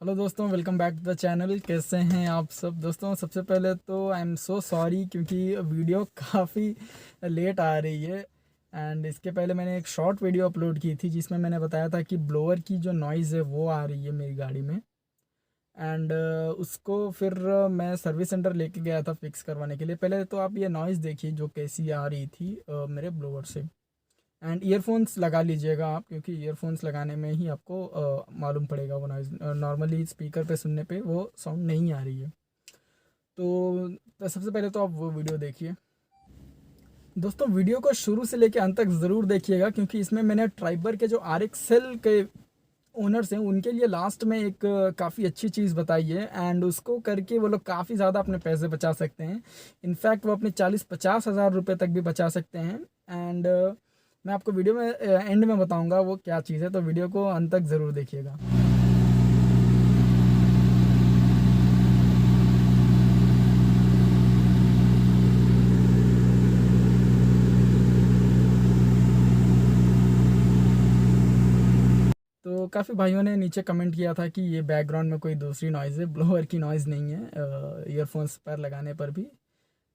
Hello दोस्तों, welcome back to the channel. कैसे हैं आप सब दोस्तों? सबसे पहले तो आई एम सो सॉरी क्योंकि वीडियो काफ़ी लेट आ रही है। एंड इसके पहले मैंने एक शॉर्ट वीडियो अपलोड की थी जिसमें मैंने बताया था कि ब्लोअर की जो नॉइज़ है वो आ रही है मेरी गाड़ी में। एंड उसको फिर मैं सर्विस सेंटर लेके गया था फिक्स करवाने के लिए। पहले तो आप ये नॉइज़ देखिए जो कैसी आ रही थी मेरे ब्लोअर से। एंड ईयरफोन्स लगा लीजिएगा आप, क्योंकि ईयरफोन्स लगाने में ही आपको मालूम पड़ेगा वो नॉइज़। नॉर्मली स्पीकर पे सुनने पे वो साउंड नहीं आ रही है। तो सबसे पहले तो आप वो वीडियो देखिए। दोस्तों, वीडियो को शुरू से लेकर अंत तक ज़रूर देखिएगा, क्योंकि इसमें मैंने ट्राइबर के जो आर एक्सेल के ओनर्स हैं उनके लिए लास्ट में एक काफ़ी अच्छी चीज़ बताई है। एंड उसको करके वो लोग काफ़ी ज़्यादा अपने पैसे बचा सकते हैं। इनफैक्ट वो अपने 40-50 हज़ार रुपये तक भी बचा सकते हैं। एंड मैं आपको वीडियो में एंड में बताऊंगा वो क्या चीज़ है, तो वीडियो को अंत तक ज़रूर देखिएगा। तो काफ़ी भाइयों ने नीचे कमेंट किया था कि ये बैकग्राउंड में कोई दूसरी नॉइज़ है, ब्लोअर की नॉइज़ नहीं है ईयरफोन्स पर लगाने पर भी।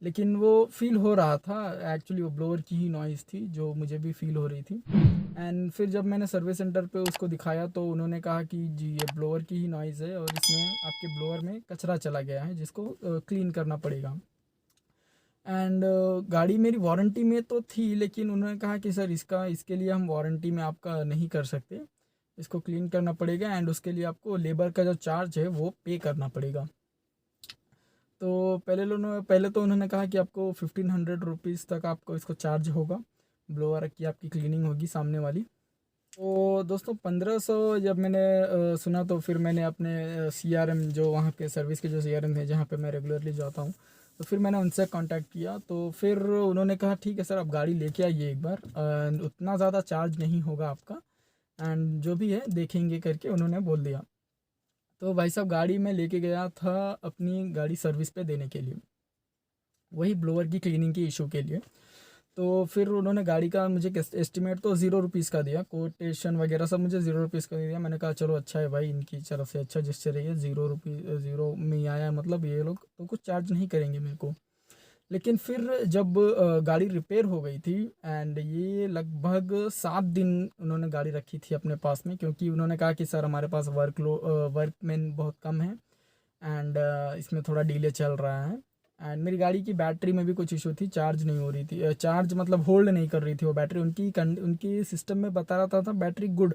लेकिन वो फ़ील हो रहा था, एक्चुअली वो ब्लोअर की ही नॉइज़ थी जो मुझे भी फ़ील हो रही थी। एंड फिर जब मैंने सर्विस सेंटर पे उसको दिखाया तो उन्होंने कहा कि जी ये ब्लोअर की ही नॉइज़ है और इसमें आपके ब्लोअर में कचरा चला गया है जिसको क्लीन करना पड़ेगा। एंड गाड़ी मेरी वारंटी में तो थी, लेकिन उन्होंने कहा कि सर इसके लिए हम वारंटी में आपका नहीं कर सकते, इसको क्लीन करना पड़ेगा एंड उसके लिए आपको लेबर का जो चार्ज है वो पे करना पड़ेगा। तो पहले तो उन्होंने कहा कि आपको 1500 रुपीज़ तक आपको इसको चार्ज होगा, ब्लोअर की आपकी क्लीनिंग होगी सामने वाली। तो दोस्तों 1500 जब मैंने सुना तो फिर मैंने अपने CRM, जो वहाँ के सर्विस के जो CRM थे जहाँ पे मैं रेगुलरली जाता हूँ, तो फिर मैंने उनसे कांटेक्ट किया। तो फिर उन्होंने कहा ठीक है सर, आप गाड़ी लेके आइए एक बार, उतना ज़्यादा चार्ज नहीं होगा आपका, एंड जो भी है देखेंगे करके उन्होंने बोल दिया। तो भाई साहब, गाड़ी में लेके गया था अपनी गाड़ी सर्विस पे देने के लिए, वही ब्लोअर की क्लीनिंग के इशू के लिए। तो फिर उन्होंने गाड़ी का मुझे एस्टिमेट तो 0 रुपीज़ का दिया, कोटेशन वगैरह सब मुझे 0 रुपीज़ का दिया। मैंने कहा चलो अच्छा है भाई, इनकी तरफ से अच्छा जिससे रही है, 0 रुपये 0 में ही आया है, मतलब ये लोग तो कुछ चार्ज नहीं करेंगे मेरे को। लेकिन फिर जब गाड़ी रिपेयर हो गई थी, एंड ये लगभग 7 दिन उन्होंने गाड़ी रखी थी अपने पास में, क्योंकि उन्होंने कहा कि सर हमारे पास वर्कमैन बहुत कम है एंड इसमें थोड़ा डिले चल रहा है। एंड मेरी गाड़ी की बैटरी में भी कुछ इशू थी, चार्ज नहीं हो रही थी, चार्ज मतलब होल्ड नहीं कर रही थी वो बैटरी। उनकी सिस्टम में बता रहा था बैटरी गुड,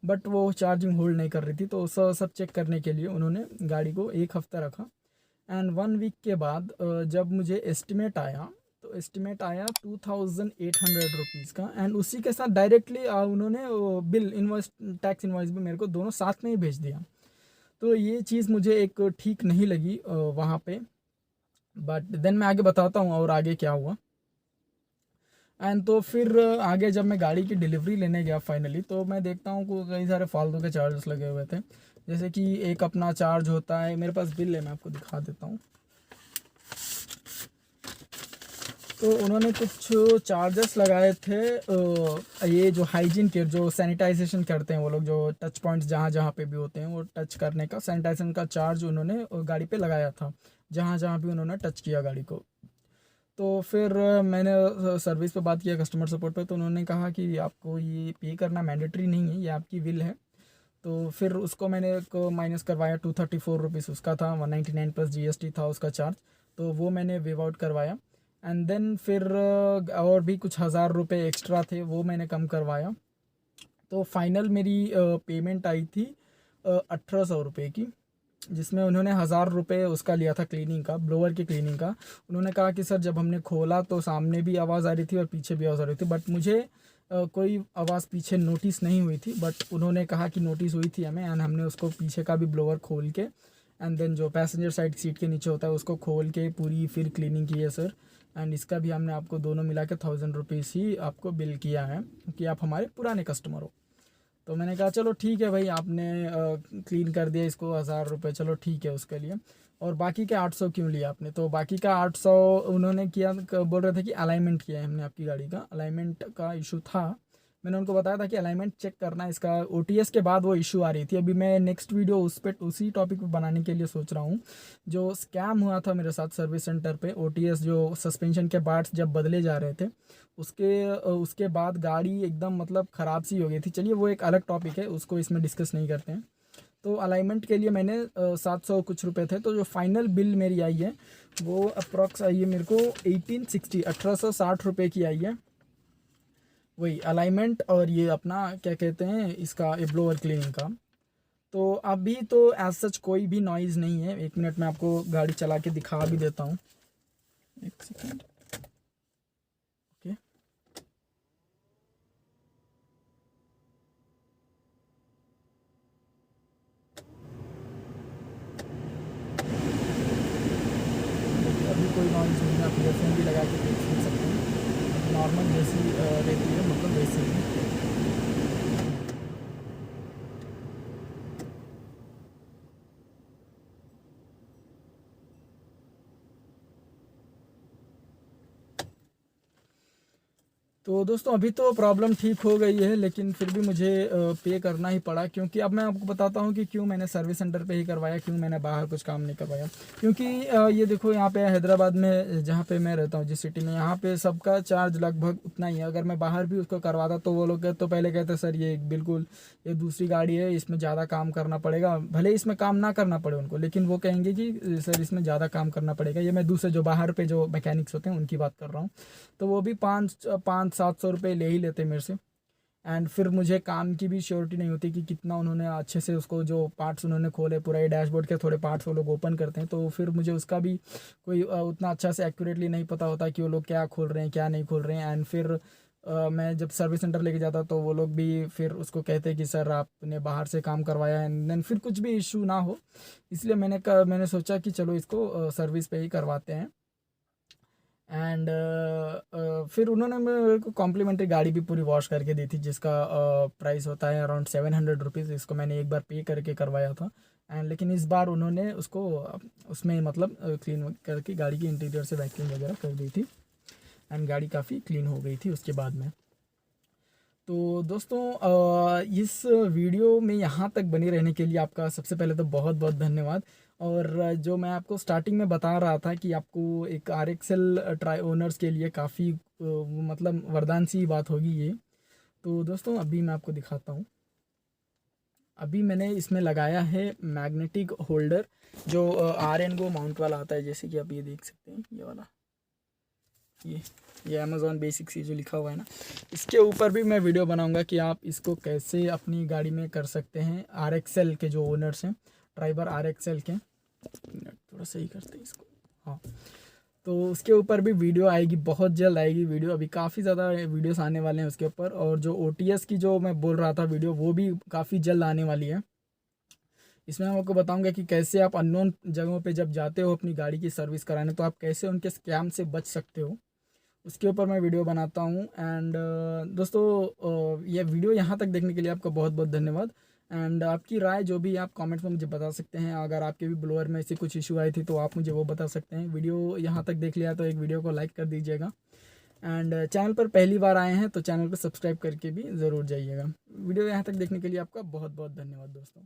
बट वो चार्जिंग होल्ड नहीं कर रही थी। तो सब चेक करने के लिए उन्होंने गाड़ी को एक हफ्ता रखा। एंड 1 वीक के बाद जब मुझे एस्टिमेट आया, तो एस्टिमेट आया 2800 रुपीज़ का। एंड उसी के साथ डायरेक्टली उन्होंने बिल इन्वॉइस, टैक्स इन्वॉइस भी मेरे को दोनों साथ में ही भेज दिया। तो ये चीज़ मुझे एक ठीक नहीं लगी वहाँ पे। बट देन मैं आगे बताता हूँ और आगे क्या हुआ। एंड तो फिर आगे जब मैं गाड़ी की डिलीवरी लेने गया फाइनली, तो मैं देखता हूँ कि कई सारे फालतू के चार्जेस लगे हुए थे। जैसे कि एक अपना चार्ज होता है, मेरे पास बिल है, मैं आपको दिखा देता हूँ। तो उन्होंने कुछ चार्जेस लगाए थे, ये जो हाइजीन केयर, जो सैनिटाइजेशन करते हैं वो लोग, जो टच पॉइंट्स जहाँ जहाँ पे भी होते हैं वो टच करने का सैनिटाइजेशन का चार्ज उन्होंने गाड़ी पे लगाया था, जहाँ जहाँ भी उन्होंने टच किया गाड़ी को। तो फिर मैंने सर्विस पे बात किया, कस्टमर सपोर्ट पे, तो उन्होंने कहा कि आपको ये पे करना मैंडेटरी नहीं है, ये आपकी बिल है। तो फिर उसको मैंने एक माइनस करवाया, 234 रुपीज़ उसका था, 199 प्लस GST था उसका चार्ज। तो वो मैंने वेव आउट करवाया। एंड देन फिर और भी कुछ 1000 रुपये एक्स्ट्रा थे, वो मैंने कम करवाया। तो फाइनल मेरी पेमेंट आई थी 1800 रुपये की, जिसमें उन्होंने 1000 रुपये उसका लिया था क्लीनिंग का, ब्लोअर की क्लीनिंग का। उन्होंने कहा कि सर जब हमने खोला तो सामने भी आवाज़ आ रही थी और पीछे भी आवाज़ आ रही थी, बट मुझे कोई आवाज़ पीछे नोटिस नहीं हुई थी। बट उन्होंने कहा कि नोटिस हुई थी हमें, एंड हमने उसको पीछे का भी ब्लोअर खोल के, एंड देन जो पैसेंजर साइड सीट के नीचे होता है उसको खोल के पूरी फिर क्लीनिंग की है सर। एंड इसका भी हमने आपको दोनों मिला के 1000 रुपीज़ ही आपको बिल किया है, क्योंकि आप हमारे पुराने कस्टमर हो। तो मैंने कहा चलो ठीक है भाई, आपने क्लीन कर दिया इसको 1000 रुपये, चलो ठीक है उसके लिए। और बाकी के 800 क्यों लिया आपने? तो बाकी का 800 उन्होंने किया, बोल रहे थे कि अलाइनमेंट किया है हमने आपकी गाड़ी का, अलाइनमेंट का इशू था। मैंने उनको बताया था कि अलाइनमेंट चेक करना है इसका। ओटीएस के बाद वो इशू आ रही थी। अभी मैं नेक्स्ट वीडियो उसी टॉपिक पे बनाने के लिए सोच रहा हूँ। जो स्कैम हुआ था मेरे साथ सर्विस सेंटर पे, ओटीएस जो सस्पेंशन के पार्ट्स जब बदले जा रहे थे, उसके बाद गाड़ी एकदम मतलब ख़राब सी हो गई थी। चलिए वो एक अलग टॉपिक है, उसको इसमें डिस्कस नहीं करते हैं। तो अलाइनमेंट के लिए मैंने 700 कुछ रुपए थे, तो जो फाइनल बिल मेरी आई है वो अप्रॉक्स आई है मेरे को 1860 की आई है। वही अलाइनमेंट और ये अपना क्या कहते हैं इसका, ये ब्लोअर क्लीनिंग का। तो अभी तो एज सच कोई भी नॉइज़ नहीं है। 1 मिनट में आपको गाड़ी चला के दिखा भी देता हूँ, 1 सेकेंड। ओके, अभी कोई नॉइज़ नहीं है। आप ईयरफोन भी लगा के देख सुन सकते हैं, नॉर्मल जैसी रहती है, मतलब वैसे ही। तो दोस्तों अभी तो प्रॉब्लम ठीक हो गई है, लेकिन फिर भी मुझे पे करना ही पड़ा, क्योंकि अब मैं आपको बताता हूँ कि क्यों मैंने सर्विस सेंटर पे ही करवाया, क्यों मैंने बाहर कुछ काम नहीं करवाया। क्योंकि ये देखो यहाँ पे हैदराबाद में जहाँ पे मैं रहता हूँ, जिस सिटी में, यहाँ पे सबका चार्ज लगभग उतना ही है। अगर मैं बाहर भी उसको करवाता तो वो लोग तो पहले कहते सर ये बिल्कुल ये दूसरी गाड़ी है, इसमें ज़्यादा काम करना पड़ेगा। भले इसमें काम ना करना पड़े उनको, लेकिन वो कहेंगे कि सर इसमें ज़्यादा काम करना पड़ेगा। ये मैं दूसरे जो बाहर पे जो मैकेनिक्स होते हैं उनकी बात कर रहा हूँ। तो वो भी 500-700 रुपये ले ही लेते मेरे से। एंड फिर मुझे काम की भी श्योरिटी नहीं होती कि कितना उन्होंने अच्छे से उसको जो पार्ट्स उन्होंने खोले, पूरा ये डैशबोर्ड के थोड़े पार्ट्स वो लोग ओपन करते हैं, तो फिर मुझे उसका भी कोई उतना अच्छा से एक्यूरेटली नहीं पता होता कि वो लोग क्या खोल रहे हैं क्या नहीं खोल रहे हैं। एंड फिर मैं जब सर्विस सेंटर लेके जाता तो वो लोग भी फिर उसको कहते कि सर आपने बाहर से काम करवाया है, एंड देन फिर कुछ भी इशू ना हो, इसलिए मैंने सोचा कि चलो इसको सर्विस पे ही करवाते हैं। एंड फिर उन्होंने मेरे को कॉम्प्लीमेंट्री गाड़ी भी पूरी वॉश करके दी थी, जिसका प्राइस होता है अराउंड 700 रुपीज़। इसको मैंने एक बार पे करके करवाया था। एंड लेकिन इस बार उन्होंने उसको उसमें मतलब क्लीन करके गाड़ी की इंटीरियर से वैक्यूम वगैरह कर दी थी, एंड गाड़ी काफ़ी क्लीन हो गई थी उसके बाद में। तो दोस्तों इस वीडियो में यहाँ तक बने रहने के लिए आपका सबसे पहले तो बहुत बहुत धन्यवाद। और जो मैं आपको स्टार्टिंग में बता रहा था कि आपको एक आर एक्सेल ट्राई ओनर्स के लिए काफ़ी मतलब वरदान सी बात होगी ये। तो दोस्तों अभी मैं आपको दिखाता हूँ। अभी मैंने इसमें लगाया है मैग्नेटिक होल्डर, जो आर एन गो माउंट वाला आता है, जैसे कि आप ये देख सकते हैं, ये वाला, ये अमेज़ॉन बेसिक्स ये जो लिखा हुआ है ना, इसके ऊपर भी मैं वीडियो बनाऊंगा कि आप इसको कैसे अपनी गाड़ी में कर सकते हैं। आर एक्सेल के जो ओनर्स हैं, ड्राइवर आर एक्सेल के, थोड़ा सही करते हैं इसको, हाँ। तो उसके ऊपर भी वीडियो आएगी, बहुत जल्द आएगी वीडियो। अभी काफ़ी ज़्यादा वीडियोस आने वाले हैं उसके ऊपर। और जो ओटीएस की जो मैं बोल रहा था वीडियो, वो भी काफ़ी जल्द आने वाली है। इसमें मैं आपको बताऊंगा कि कैसे आप अननोन जगहों पे जब जाते हो अपनी गाड़ी की सर्विस कराने, तो आप कैसे उनके स्कैम से बच सकते हो, उसके ऊपर मैं वीडियो बनाता हूँ। एंड दोस्तों ये वीडियो यहाँ तक देखने के लिए आपका बहुत बहुत धन्यवाद। एंड आपकी राय जो भी आप कमेंट्स में मुझे बता सकते हैं। अगर आपके भी ब्लोअर में ऐसी कुछ इशू आई थी तो आप मुझे वो बता सकते हैं। वीडियो यहाँ तक देख लिया तो एक वीडियो को लाइक कर दीजिएगा। एंड चैनल पर पहली बार आए हैं तो चैनल को सब्सक्राइब करके भी ज़रूर जाइएगा। वीडियो यहाँ तक देखने के लिए आपका बहुत बहुत धन्यवाद दोस्तों।